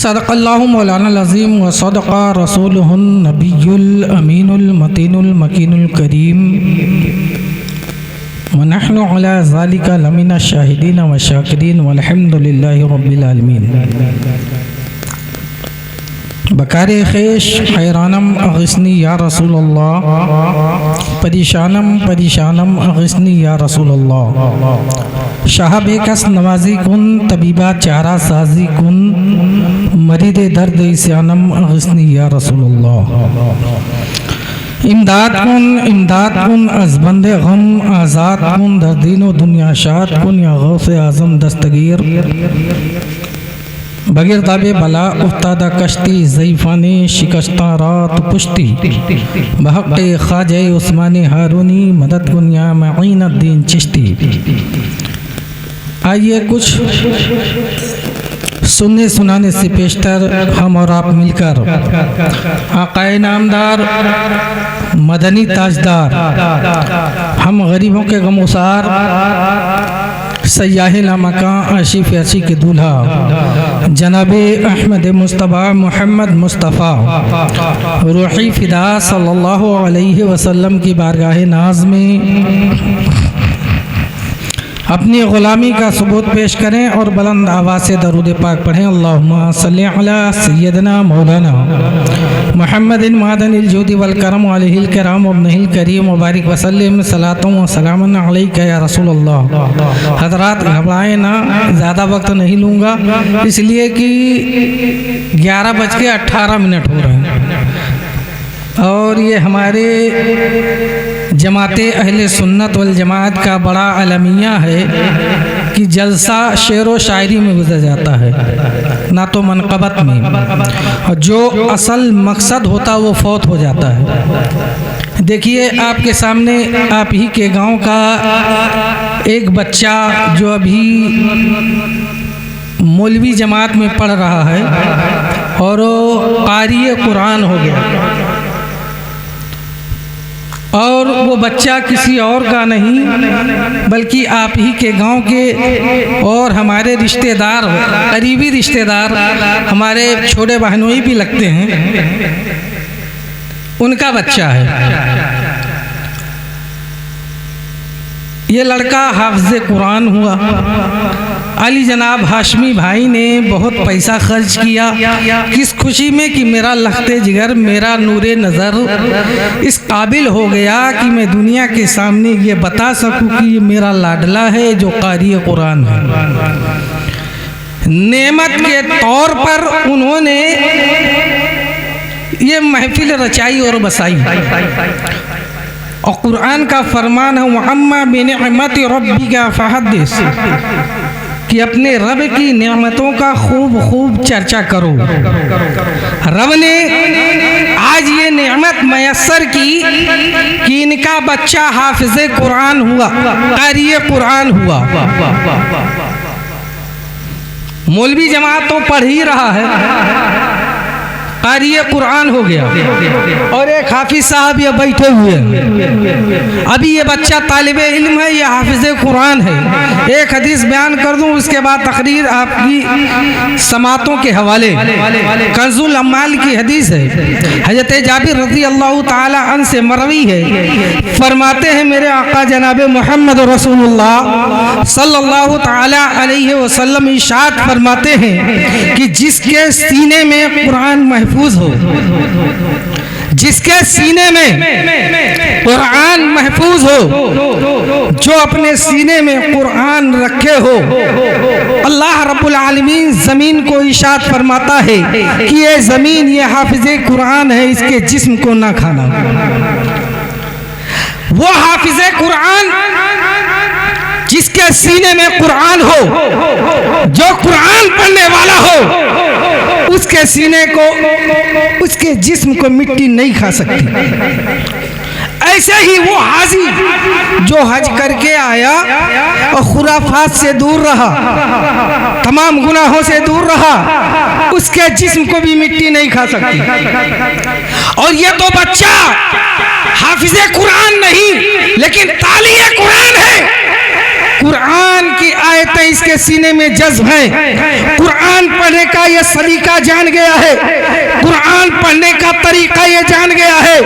सदक़ल्लाहु मौलाना अज़ीम व सदक़ा रसूलुहुन नबियुल अमीनुल मतीनुल मकीनुल करीम व नहनु अला ज़ालिका लमिना शाहिदीन व शाकिरीन वल्हम्दुलिल्लाहि रब्बिल आलमीन। बकारे ख़ेश हैरानम अग़िस्नी या रसूलल्लाह, परेशानम परेशानम अग़िस्नी या रसूलल्लाह। शाहब कस नवाजी कुन तबीबा चारा साजी कुन, मरीद दर्द इस्यानम अग़िस्नी या रसूलल्लाह। इमदाद कुन अज़ बंदे गम आज़ाद कुन, दर्दीनो दुनिया शाद कुन या गौसे आज़म दस्तगीर। बगैर ताबे बला उफ्तादा कश्ती ज़ईफ़ाने शिकस्ता रात पुश्ती, बहक़े ख़ाजे उस्मानी हारूनी मदद गुनिया मईनुद्दीन चिश्ती। आइए कुछ सुनने सुनाने से पेशतर हम और आप मिलकर आक़ाए नामदार मदनी ताजदार, हम गरीबों के गमगुसार, सयाह लामकां आशिफ़ अर्शी के दूल्हा जनाबे अहमद मुस्तफ़ा मोहम्मद मुस्तफ़ा रूही फ़िदा सल्लल्लाहु अलैहि वसल्लम की बारगाह नाज में अपनी ग़ुलामी का सबूत पेश करें और बुलंद आवाज़ से दरूद पाक पढ़ें। अल्लाहुम्मा सल्लि अला सय्यदना मौलाना मुहम्मदिन मादनिल जूदी वल करम अलैहिल किराम वब्निल करीम वबारिक वसल्लिम सलातुम व सलामुन अलैका या रसूलल्लाह। हज़रात घबराएं ना, ज़्यादा वक्त नहीं लूँगा इसलिए कि 11:18 हो रहे हैं और ये हमारे जमाते अहले सुन्नत वल जमात का बड़ा अलमिया है कि जलसा शेर व शायरी में गुजर जाता है, ना तो मनक़बत में, और जो असल मकसद होता वो फौत हो जाता है। देखिए आपके सामने आप ही के गांव का एक बच्चा जो अभी मौलवी जमात में पढ़ रहा है और वो क़ारी कुरान हो गया, और वो बच्चा किसी और का नहीं बल्कि आप ही के गांव के और हमारे रिश्तेदार, करीबी रिश्तेदार, हमारे छोटे बहनोई भी लगते हैं, उनका बच्चा है। ये लड़का हाफ़िज़ कुरान हुआ। अली जनाब हाशमी भाई ने बहुत पैसा खर्च किया, किस खुशी में कि मेरा लख्ते जिगर, मेरा नूरे नज़र इस काबिल हो गया कि मैं दुनिया के सामने ये बता सकूं कि ये मेरा लाडला है जो क़ारी कुरान है। नेमत के तौर पर उन्होंने ये महफिल रचाई और बसाई, और कुरान का फरमान है वअम्मा बिनिअमति रब्बिका फहद्दिस, कि अपने रब की नेमतों का खूब खूब चर्चा करो। रब ने आज ये नेमत मयस्सर की कि इनका बच्चा हाफिज़ कुरान हुआ, क़ारी कुरान हुआ। मौलवी जमात तो पढ़ ही रहा है, क़ारी कुरान हो गया, और एक हाफिज़ साहब ये बैठे हुए हैं। अभी ये बच्चा तालिबे इल्म है, ये हाफिज़ कुरान है। एक हदीस बयान कर दूं, उसके बाद तकरीर आपकी समातों के हवाले। कंजुल अम्माल की हदीस है, हज़रत जाबिर रज़ी अल्लाह ताला अन्हु से मरवी है। फरमाते हैं मेरे आका जनाबे मोहम्मद रसूलुल्लाह सल्लल्लाहु ताला अलैहि वसल्लम इरशाद फरमाते हैं कि जिसके सीने में कुरान महफूज हो, जिसके सीने में कुरान महफूज हो, जो अपने सीने में कुरान रखे हो, अल्लाह रब्बुल आलमीन ज़मीन को इरशाद फरमाता है कि ये ज़मीन ये हाफिज़े कुरान है, इसके जिस्म को ना खाना। वो हाफिज़े कुरान जिसके सीने में कुरान हो, जो कुरान पढ़ने वाला हो, उसके सीने को, उसके जिस्म को मिट्टी नहीं खा सकती। ऐसे ही वो हाजी जो हज करके आया और खुराफात से दूर रहा, तमाम गुनाहों से दूर रहा, उसके जिस्म को भी मिट्टी नहीं खा सकती। और ये तो बच्चा हाफिज़े कुरान नहीं लेकिन तालिए कुरान है। कुरान की आयतें इसके सीने में जज्ब हैं। कुरान पढ़ने का ये सलीका जान गया है, कुरान पढ़ने का तरीका ये जान गया है,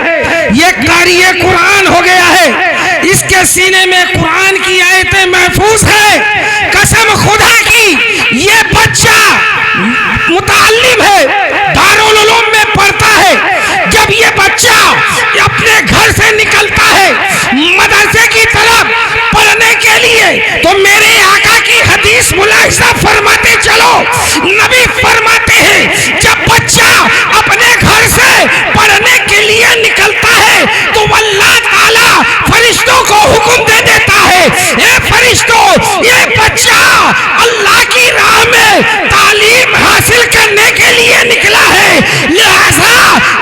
ये कारिए कुरान हो गया है। इसके सीने में कुरान की आयतें महफूज है। कसम खुदा की ये बच्चा मुताल्लिम है, दारुल उलूम में पढ़ता है। जब ये बच्चा अपने घर से निकलता है मदरसे की तरफ पढ़ने के लिए, तो मेरे आका की हदीस मुलाहिजा फरमाते चलो, नबी फरमाते हैं जब बच्चा अपने घर से पढ़ने के लिए निकलता है तो अल्लाह ताला फरिश्तों को हुक्म दे देता है, ये फरिश्तों, ये बच्चा अल्लाह की राह में तालीम हासिल करने के लिए निकला है, लिहाजा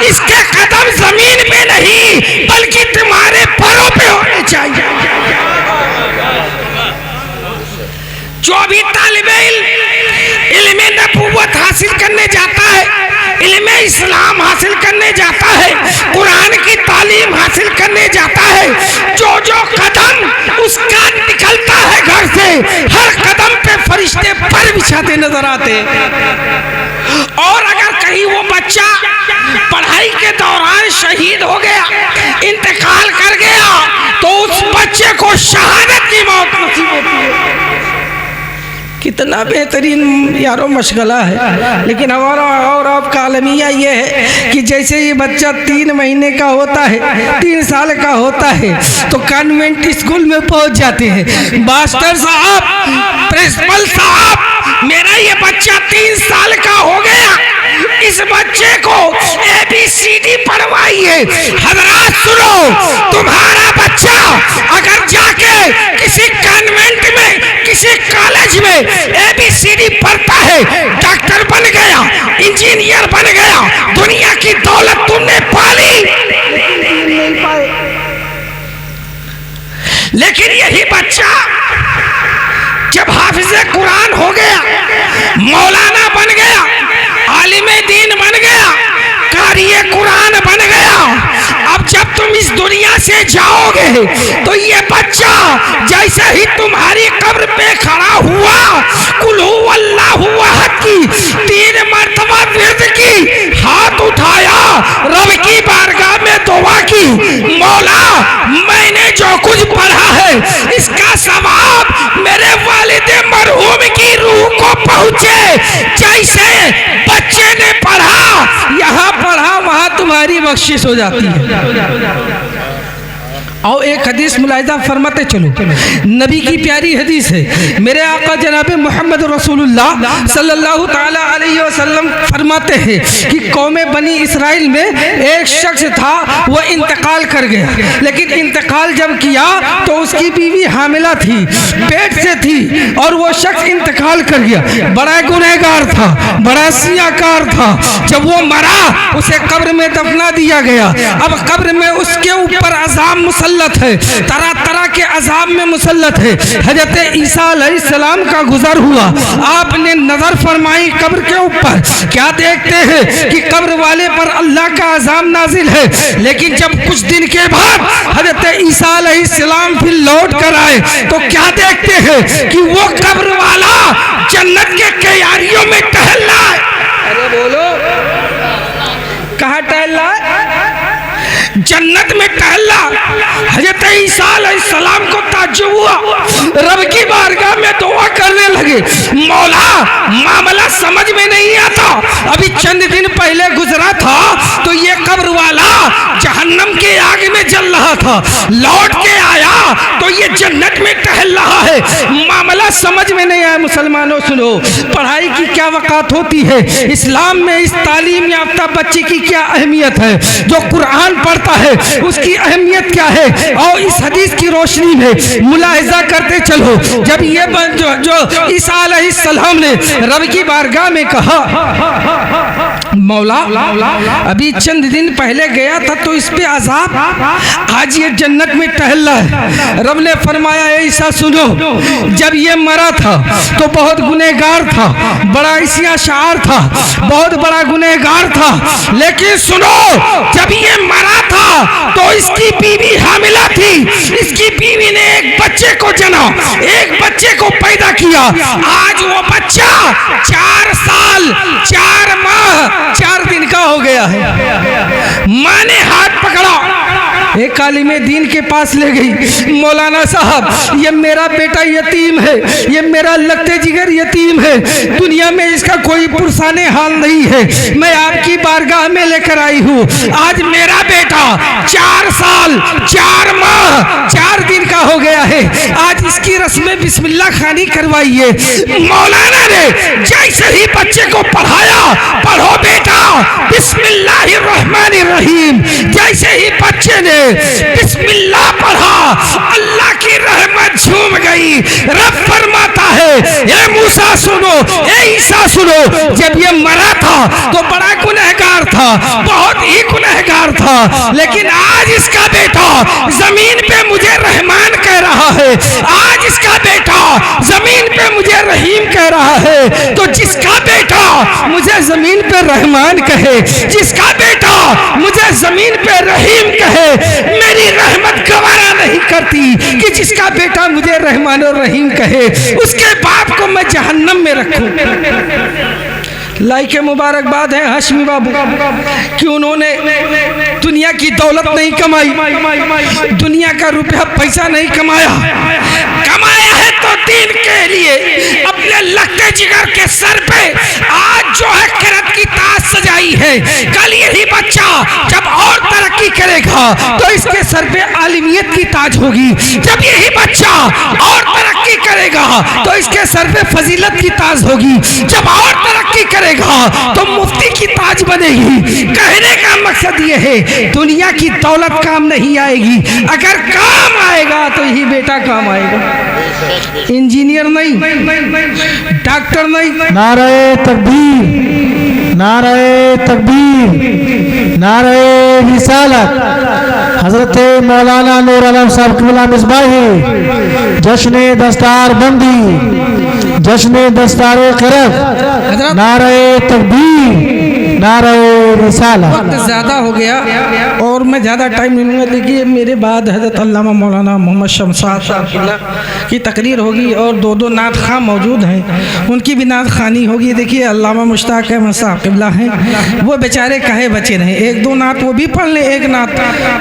इसके कदम जमीन पे नहीं बल्कि तुम्हारे पैरों पे होने चाहिए। जो भी तालिबे इल्म नबूवत हासिल करने जाता है, इल्म इस्लाम हासिल करने जाता है, कुरान की तालीम हासिल करने जाता है, जो जो कदम उसका निकलता है घर से, हर कदम पे फरिश्ते पर बिछाते नजर आते। और अगर कहीं वो बच्चा पढ़ाई के दौरान शहीद हो गया, इंतकाल कर गया, तो उस बच्चे को शहादत की मौत नसीब होती है। कितना बेहतरीन यारों मशगला है। लेकिन हमारा और आपका आलमिया ये है कि जैसे ये बच्चा 3 महीने का होता है, 3 साल का होता है, तो कॉन्वेंट स्कूल में पहुंच जाते हैं। मास्टर साहब, प्रिंसिपल साहब, मेरा ये बच्चा 3 साल का हो गया, इस बच्चे को ABCD पढ़वाइए। हजरात सुनो, तुम्हारा बच्चा अगर जाके किसी कॉन्वेंट में, किसी कॉलेज में ABCD पढ़ता है, डॉक्टर बन गया, इंजीनियर बन गया, दुनिया की दौलत तुमने पाली, लेकिन यही बच्चा जब हाफिज़े कुरान हो गया, मौलाना बन गया, आलिमे दीन बन गया, कारिए कुरान बन गया, अब जब तुम इस दुनिया से जाओगे तो ये बच्चा जैसे ही तुम्हारी कब्र पे खड़ा हुआ, कुल हु अल्लाहु अहद की 3 मरतबा विर्द की, हाथ उठाया, रब की बारगाह में दुआ की, मौला मैंने जो कुछ पढ़ा है इसका सवाब मेरे वालिदे मरहूम की रूह को पहुंचे। जैसे बच्चे ने पढ़ा, यहाँ पढ़ा, वहां तुम्हारी बख्शिश हो जाती है। और एक हदीस मुलाहिजा फरमाते चलो, नबी की प्यारी हदीस है। मेरे आका जनाब मोहम्मद रसूलुल्लाह सल्लल्लाहु ताला अलैहि वसल्लम फरमाते हैं कि कौम बनी इसराइल में एक शख्स था, वह इंतकाल कर गया, लेकिन इंतकाल जब किया तो उसकी बीवी हामिला थी, पेट से थी, और वो शख्स इंतकाल कर गया। बड़ा गुनहगार था, बड़ा सियाकार था। जब वो मरा उसे कब्र में दफना दिया गया। अब कब्र में उसके ऊपर अज़ाब मुसल्लत है, तरह तरह के अज़ाब में मुसल्लत है। हजरत ईसा अलैहिस्सलाम का गुजर हुआ, आपने नजर फरमाई कब्र के ऊपर, क्या देखते हैं कि कब्र वाले पर अल्लाह का अज़ाब नाजिल है। लेकिन जब कुछ दिन के बाद हजरत ईसा अलैहिस्सलाम फिर लौट कर आए तो क्या देखते हैं कि वो कब्र वाला जन्नत के क्यारियों में टहल रहा है। अरे बोलो, कहाँ टहल रहा है? जन्नत में टहला। हजरत ईसा अलैहिस्सलाम को ताज्जुब हुआ, रब की बारगाह में दुआ करने लगे, मौला मामला समझ में नहीं आता, अभी चंद दिन पहले गुजरा था तो ये कब्र वाला जहन्नम के आग में जल रहा था, लौट के आया तो ये जन्नत में टहल रहा है, मामला समझ में नहीं आया। मुसलमानों सुनो, पढ़ाई की क्या वक़ात होती है, इस्लाम में इस तालीम याफ्ता बच्चे की क्या अहमियत है, जो कुरान पढ़ता है उसकी अहमियत क्या है, और इस हदीस की रोशनी में मुलाहिजा करते चलो। जब ये जो ईसा अलैहिस्सलाम ने रब की बारगाह में कहा, मौला अभी चंद दिन पहले गया था तो इस पे अजाब, आज ये जन्नत में टहल रहा है। रब ने फरमाया ऐसा सुनो, जब ये मरा था तो बहुत गुनहगार था, बड़ा इसिया शार था, बहुत बड़ा गुनहगार था। लेकिन सुनो, जब ये मरा था तो इसकी बीवी हामिला थी, इसकी बीवी ने एक बच्चे को जना, एक बच्चे को पैदा किया। आज वो बच्चा 4 साल 4 माह 4 दिन का हो गया है। माँ ने हाथ पकड़ा, एक आलिमे दीन के पास ले गई, मौलाना साहब ये मेरा बेटा यतीम है, ये मेरा लगते जिगर यतीम है, दुनिया में इसका कोई पुरसाने हाल नहीं है, मैं आपकी बारगाह में लेकर आई हूँ। आज मेरा बेटा 4 साल 4 माह 4 दिन का हो गया है, आज इसकी रस्में बिस्मिल्लाह खानी करवाइए। मौलाना ने जैसे ही बच्चे को पढ़ाया, पढ़ो बेटा बिस्मिल्लाहिर्रहमानिर्रहीम, जैसे ही बच्चे ने बिस्मिल्लाह पढ़ा, अल्लाह की रहमत झूम गई। रब फरमाता है ये मूसा सुनो, ये ईसा सुनो, जब ये मरा था तो बड़ा गुनहगार था, बहुत ही गुनहगार था, लेकिन आज इसका बेटा जमीन पे मुझे रहमान कह रहा है, आज इसका बेटा जमीन पे मुझे रहीम कह रहा है। तो जिसका बेटा मुझे जमीन पे रहमान कहे, जिसका बेटा मुझे जमीन पे रहीम कहे, मेरी रहमत गवारा नहीं करती कि जिसका बेटा मुझे रहमान और रहीम कहे उसके बाप को मैं जहन्नम में रखूं। लाइक मुबारकबाद है हाशमी बाबू कि उन्होंने दुनिया की दौलत नहीं कमाई, दुनिया का रुपया पैसा नहीं कमाया, कमाया है तो दीन के लिए अपने लगते जिगर के सर पे आज जो है किरत की ताज सजाई है। कल यही बच्चा जब और तरक्की करेगा तो इसके सर पे आलिमियत की ताज होगी, जब यही बच्चा और तरक्की करेगा तो इसके सर पे फजीलत की ताज होगी, जब और तरक्की करेगा तो मुफ्ती की ताज बनेगी। कहने का मकसद ये है दुनिया की दौलत काम नहीं आएगी, अगर काम आएगा तो यही बेटा काम आएगा, इंजीनियर नहीं, डॉक्टर नहीं। नारे तकबीर, नारे तकबीर, नारे रिसालत। हजरत मौलाना नूर आलम साहब क़िबला मिसबाही जश्न दस्तार बंदी, जश्न दस्तार क़िरत, नारे तकबीर, नारे रिसालत। वक्त ज़्यादा हो गया और मैं ज़्यादा टाइम नहीं लूँगा। देखिए मेरे बाद हज़रत अल्लामा मौलाना मोहम्मद शमसाद साहब की तकरीर होगी और 2 नात खां मौजूद हैं, उनकी भी नात खानी होगी। देखिए अल्लामा मुश्ताक अहमद साहब क़िबला हैं, वो बेचारे कहे बचे रहे, 1-2 नात वो भी पढ़ लें, 1 नात,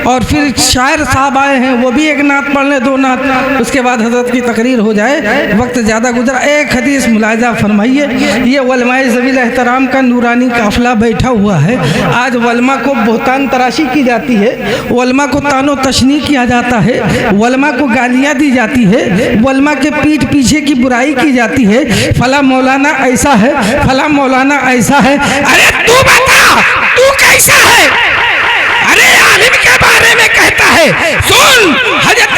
और फिर शायर साहब आए हैं वो भी 1 नात पढ़ लें, 2 नात, उसके बाद हज़रत की तकरीर हो जाए। वक्त ज़्यादा गुजरा, एक हदीस मुलाहिज़ा फरमाइए। ये उलमाए ज़वील एहतराम का नूरानी काफ़िला बैठा हुआ है। आज उलमा को बोहतान तराशी की जाती है, उलमा को तानो तशनी किया जाता है, उलमा को गालियाँ दी जाती है, उलमा के पीठ पीछे की बुराई की जाती है, फला मौलाना ऐसा है, फला मौलाना ऐसा है। अरे तू बता तू कैसा है? अरे आलिम के बारे में कहता है, सुन हजरत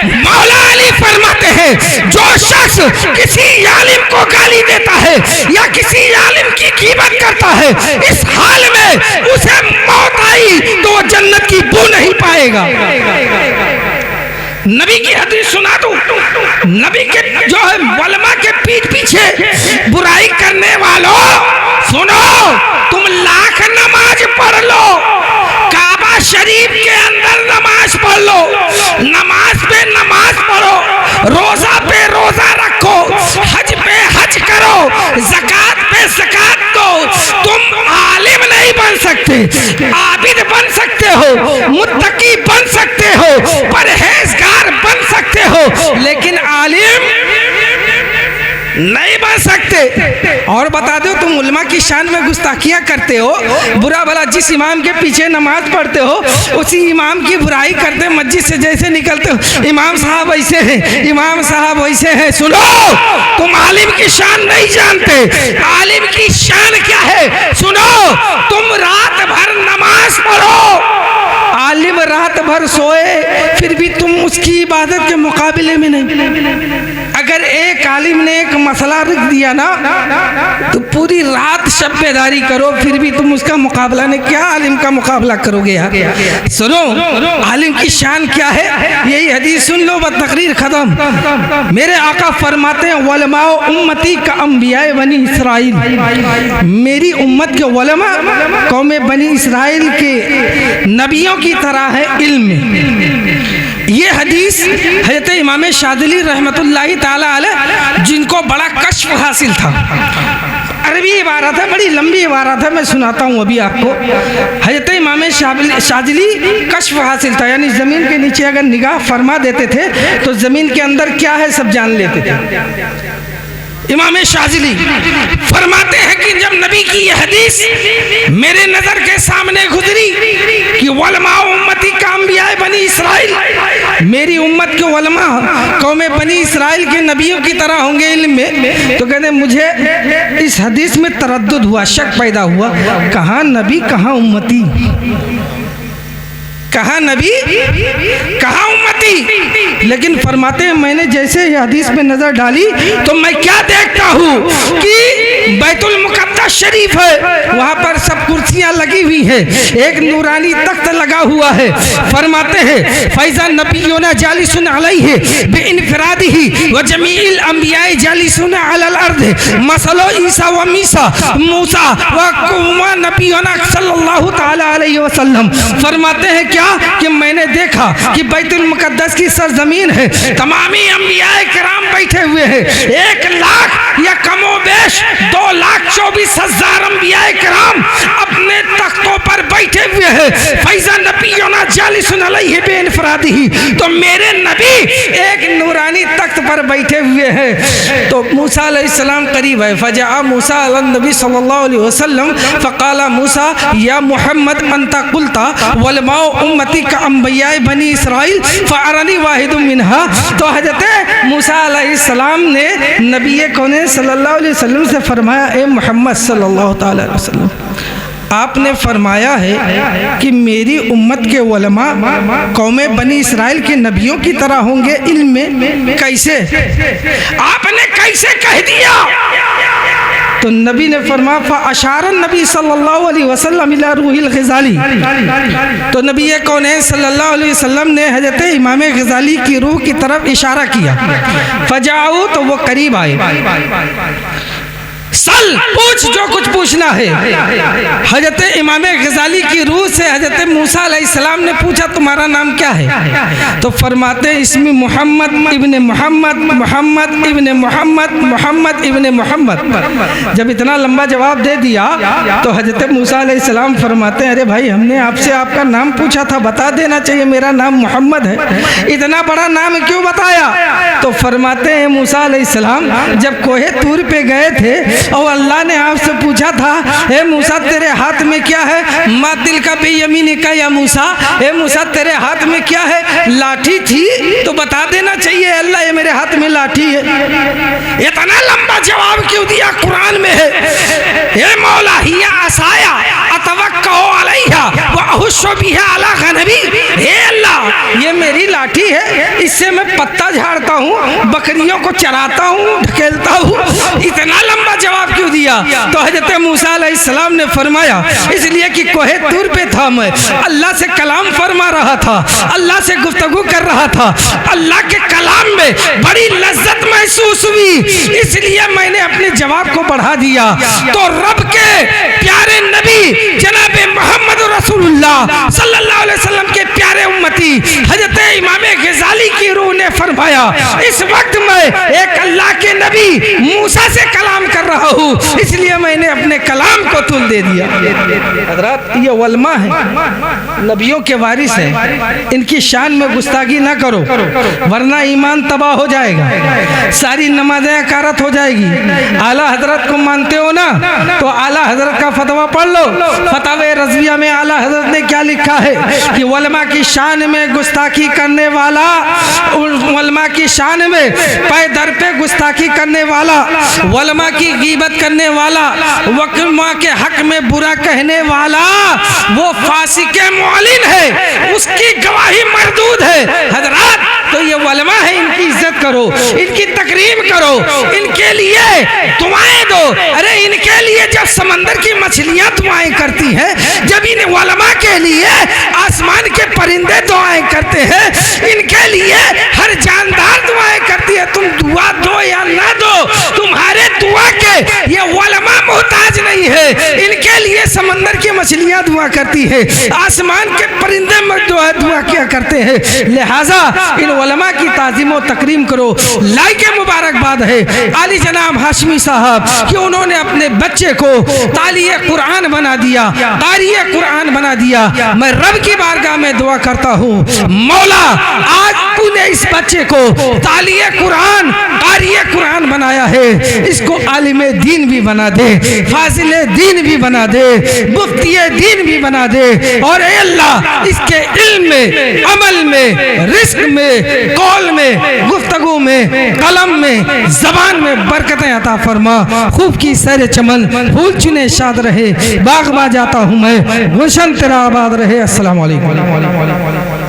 मौला अली फरमाते हैं जो शख्स किसी आलिम को गाली देता है या किसी आलिम की कीमत करता है, इस हाल में उसे मौत आई तो वो जन्नत की बू नहीं पाएगा। नबी की हदीस सुना दो, नबी के जो है उलमा के पीठ पीछे बुराई करने वालों, सुनो तुम लाख नमाज पढ़ लो, काबा शरीफ के अंदर नमाज पढ़ लो, नमाज पे नमाज पढ़ो, रोजा पे रोजा रखो, हज पे हज करो, ज़कात पे ज़कात दो, तुम आलिम नहीं बन सकते, आबिद बन सकते हो, मुत्तकी बन सकते हो, परहेजगार बन सकते हो, लेकिन आलिम नहीं बन सकते। और बता दो तुम उलमा की शान में गुस्ताखियाँ करते हो, बुरा भला जिस इमाम के पीछे नमाज पढ़ते हो उसी इमाम की बुराई करते, मस्जिद से जैसे निकलते हो इमाम साहब ऐसे हैं, इमाम साहब वैसे हैं। सुनो तुम आलिम की शान नहीं जानते, आलिम की शान क्या है? सुनो तुम रात भर नमाज पढ़ो, आलिम रात भर सोए फिर भी तुम उसकी इबादत के मुकाबले में नहीं। अगर एक आलिम ने एक मसला रख दिया ना तो पूरी रात शब बेदारी करो फिर भी तुम उसका मुकाबला नहीं। क्या आलिम का मुकाबला करोगे यार? सुनो आलिम की शान क्या है, यही हदीस सुन लो, बस तकरीर खत्म। मेरे आका फरमाते हैं वलमाओ उम्मती का अंबियाए बनी इसराइल, मेरी उम्मत के वलमा कौम बनी इसराइल के नबियों की तरह है इल्म में। ये हदीस हज़रत इमाम शादिली रहमतुल्लाहि ताला अलैह जिनको बड़ा कश्फ हासिल था, अरबी इबारत है, बड़ी लंबी इबारत है, मैं सुनाता हूँ अभी आपको। हज़रत इमाम शादिली कश्फ हासिल था, यानी ज़मीन के नीचे अगर निगाह फरमा देते थे तो ज़मीन के अंदर क्या है सब जान लेते थे। इमाम शादिली फरमाते हैं कि जब नबी की यह हदीस मेरे नज़र के सामने गुजरी कि वलमा उम्मती का अंबियाए बनी इसराइल, मेरी उम्मत के वलमा कौम बनी इसराइल के नबियों की तरह होंगे इल्म में, तो कहते मुझे इस हदीस में तरद्दुद हुआ, शक पैदा हुआ, कहाँ नबी कहाँ उम्मती, कहाँ नबी कहाँ उम्मती। लेकिन फरमाते हैं मैंने जैसे ही हदीस में नजर डाली तो मैं क्या देखता हूँ कि बैतुल मुकद्दस शरीफ है, वहाँ पर सब कुर्सियाँ लगी हुई है, एक नूरानी तख्त लगा हुआ है। फरमाते हैं फैज़ा नबियोना जालिसुन अलैहि बिइनफिरादिही व जमीइल अंबियाए जालिसुन अलल अर्द मसलो ईसा व मीसा मूसा व नबियोना सल्लल्लाहु ताला अलैहि वसल्लम। फरमाते हैं क्या कि मैंने देखा कि बैतुल मुकद्दस की सरजमीन है, तमामी अंबियाए किराम बैठे हुए हैं, 1 लाख या कमोबेश 2,24,000 अंबियाए किराम अपने तख्तों पर बैठे हुए हैं। फैज़ा नबियोना जालिसुन अलैहि बिइनफिरादिही, तो मेरे नबी एक नूरानी तख्त पर बैठे हुए हैं। तो मूसा अलैहिस्सलाम करीब है, फजा मूसा अलन नबी सल्लल्लाहु अलैहि वसल्लम फ़क़ाला मूसा या मुहम्मद अंता कुल्ता वलमाओ उम्मती का अंबियाए बनी इसराइल फ़अरनी वाहिदुम मिनहा। तो हज़रत मूसा अलैहिस्सलाम ने नबी कौन सल्लल्लाहु अलैहि वसल्लम से फरमाया, ए मोहम्मद सल्लल्लाहु अलैहि वसल्लम, आपने फरमाया है कि मेरी उम्मत के उलमा कौम बनी इसराइल के नबियों की तरह होंगे इल्म में, कैसे आपने कैसे कह दिया? तो नबी ने फरमाया अशारन नबी सल्लल्लाहु अलैहि वसल्लम इला रूहिल ग़ज़ाली, तो नबी कौन सल्लल्लाहु अलैहि वसल्लम ने हज़रत इमाम ग़ज़ाली की रूह की तरफ इशारा किया। फजाऊ, तो वो करीब आए, सल पूछ जो कुछ पूछना है। हजरत इमाम ग़ज़ाली की रूह से हजरत मूसा अलैहिस्सलाम ने पूछा तुम्हारा नाम क्या है? तो फरमाते इसमें मोहम्मद इब्ने मोहम्मद, मोहम्मद इब्ने मोहम्मद, मोहम्मद इब्ने मोहम्मद। जब इतना लंबा जवाब दे दिया तो हजरत मूसा अलैहिस्सलाम फरमाते अरे भाई हमने आपसे आपका नाम पूछा था, बता देना चाहिए मेरा नाम मोहम्मद है, इतना बड़ा नाम क्यों बताया? तो फरमाते हैं मूसा अलैहिस्सलाम जब कोहे तूर पे गए थे और अल्लाह ने आपसे पूछा था हे मूसा तेरे हाथ में क्या है? मा दिल का बेयमीनी का या मूसा, हे मूसा तेरे हाथ में क्या है? लाठी थी तो बता देना चाहिए अल्लाह ये मेरे हाथ में लाठी है। इतना लंबा जवाब क्यों दिया? कुरान में है हे मौला हिया असाया अतवक्कउ अलैहा व अहुश्शु बिहा अला गनबी, हे अल्लाह ये मेरी लाठी है, इससे मैं पत्ता झाड़ता हूँ, बकरियों को चराता हूँ, ढकेलता हूँ। इतना लंबा जवाब क्यों दिया? तो हजरत मूसा अलैहिस्सलाम ने फरमाया इसलिए कि कोहे तूर पे था, मैं अल्लाह से कलाम फरमा रहा था, अल्लाह से गुफ्तगू कर रहा था, अल्लाह के कलाम में बड़ी लज्जत महसूस हुई, इसलिए मैंने अपने जवाब को बढ़ा दिया। तो रब के प्यारे नबी जनाब मोहम्मद रसूलुल्लाह सल्लल्लाहु अलैहि वसल्लम के प्यारे उम्मती हजरत इमाम ग़ज़ाली की रूह ने फरमाया इस वक्त मैं एक अल्लाह के नबी मूसा से कलाम कर रहा हूँ, इसलिए मैंने अपने कलाम को तुल दे दिया। हज़रात ये उलमा है, नबियों के वारिस है, इनकी शान में गुस्ताखी ना करो वरना ईमान तबाह हो जाएगा, सारी नमाजें अकारत हो जाएगी। आला हजरत को मानते हो ना तो आला हजरत का फतवा पढ़ लो, फतवा रज़विया में आला हजरत ने क्या लिखा है कि उलमा की शान में गुस्ताखी करने वाला, उलमा की शान में पे दर पे गुस्ताखी करने वाला, उलमा की गीबत करने वाला, उलमा के हक में बुरा कहने वाला, वो फासिके मुअलिन है, उसकी गवाही मरदूद है। हजरात, तो ये उलमा है, इनकी इज्जत करो, इनकी तकरीम करो, इनके लिए दुआएं दो। अरे इनके लिए जब समंदर की मछलियां दुआएं करती हैं, जब इन उलमा के लिए आसमान के परिंदे दुआएं करते हैं, इनके लिए हर जानदार दुआएं करती है, तुम दुआ दो या ना दो, तुम्हारे दुआ के ये उलमा मोहताज नहीं है। इनके लिए समंदर की मछलियां दुआ करती है, आसमान के परिंदे दुआ क्या करते हैं। लिहाजा इन उलमा की ताज़ीम और तकरीम करो। लाइक मुबारकबाद है आली जनाब हाशमी साहब कि उन्होंने अपने बच्चे को तालिए कुरान बना दिया, तारिये कुरान बना दिया। मैं रब की बारगाह में दुआ करता हूँ, मौला आज तूने इस बच्चे को तालिए कुरान, तारिये कुरान बनाया है, इसको आलिम दीन भी बना दे, फाजिल दीन भी बना दे, मुफ्ती दीन भी बना दे, और ए अल्लाह इसके इल्म में, अमल में, रिस्क में, कौल में, गुफ्तगू में, कलम में, जबान में बरकतें अता फरमा। खूब की सैर चमन, फूल चुने शाद रहे, बागबा जाता हूँ मैं, गुलशन तेरा आबाद रहे। अस्सलाम वालेकुम।